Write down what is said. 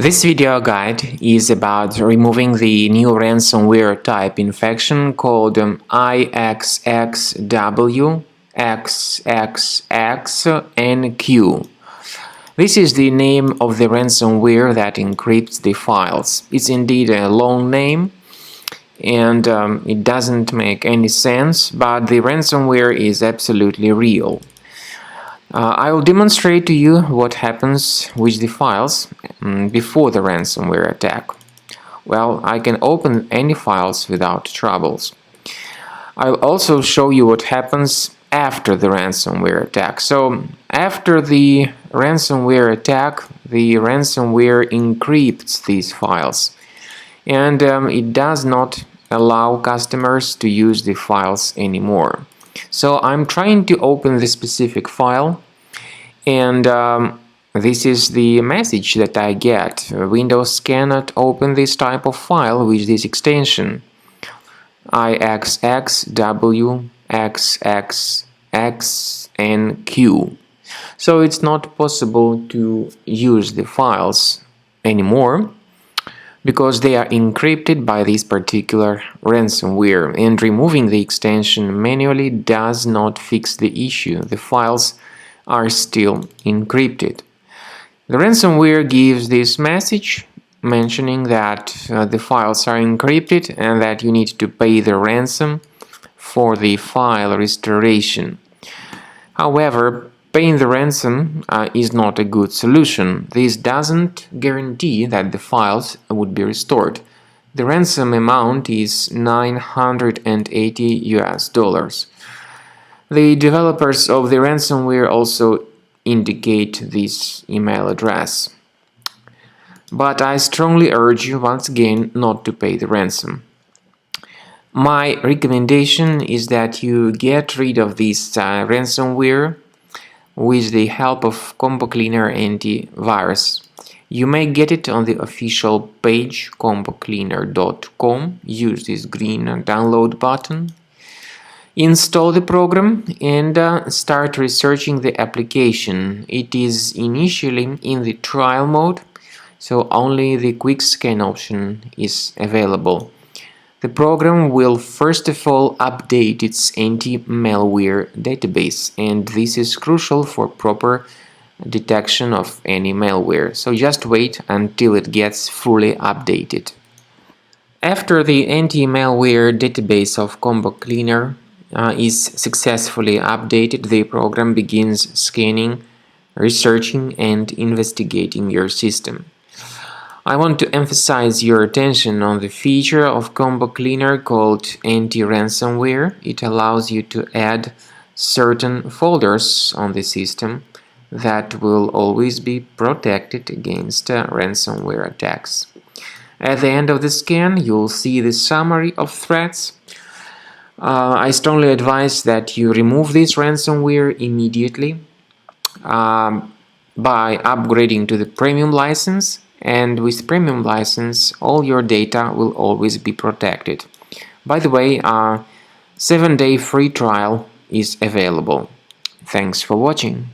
This video guide is about removing the new ransomware type infection called lXXwXXXNQ. This is the name of the ransomware that encrypts the files. It's indeed a long name and it doesn't make any sense, but the ransomware is absolutely real. I will demonstrate to you what happens with the files before the ransomware attack. Well, I can open any files without troubles. I'll also show you what happens after the ransomware attack. So, after the ransomware attack, the ransomware encrypts these files, and it does not allow customers to use the files anymore. So I'm trying to open the specific file, and this is the message that I get. Windows cannot open this type of file with this extension lXXwXXXNQ. So it's not possible to use the files anymore because they are encrypted by this particular ransomware, and removing the extension manually does not fix the issue. The files are still encrypted. The ransomware gives this message mentioning that the files are encrypted and that you need to pay the ransom for the file restoration. However, paying the ransom is not a good solution. This doesn't guarantee that the files would be restored. The ransom amount is $980. The developers of the ransomware also indicate this email address. But I strongly urge you once again not to pay the ransom. My recommendation is that you get rid of this ransomware with the help of Combo Cleaner antivirus. You may get it on the official page combocleaner.com. Use this green download button. Install the program and start researching the application. It is initially in the trial mode, so only the quick scan option is available. The program will first of all update its anti-malware database, and this is crucial for proper detection of any malware. So just wait until it gets fully updated. After the anti-malware database of Combo Cleaner is successfully updated, the program begins scanning, researching, and investigating your system. I want to emphasize your attention on the feature of Combo Cleaner called anti-ransomware. It allows you to add certain folders on the system that will always be protected against ransomware attacks. At the end of the scan, you'll see the summary of threats. I strongly advise that you remove this ransomware immediately by upgrading to the premium license. And with premium license, all your data will always be protected. By the way, a 7-day free trial is available. Thanks for watching.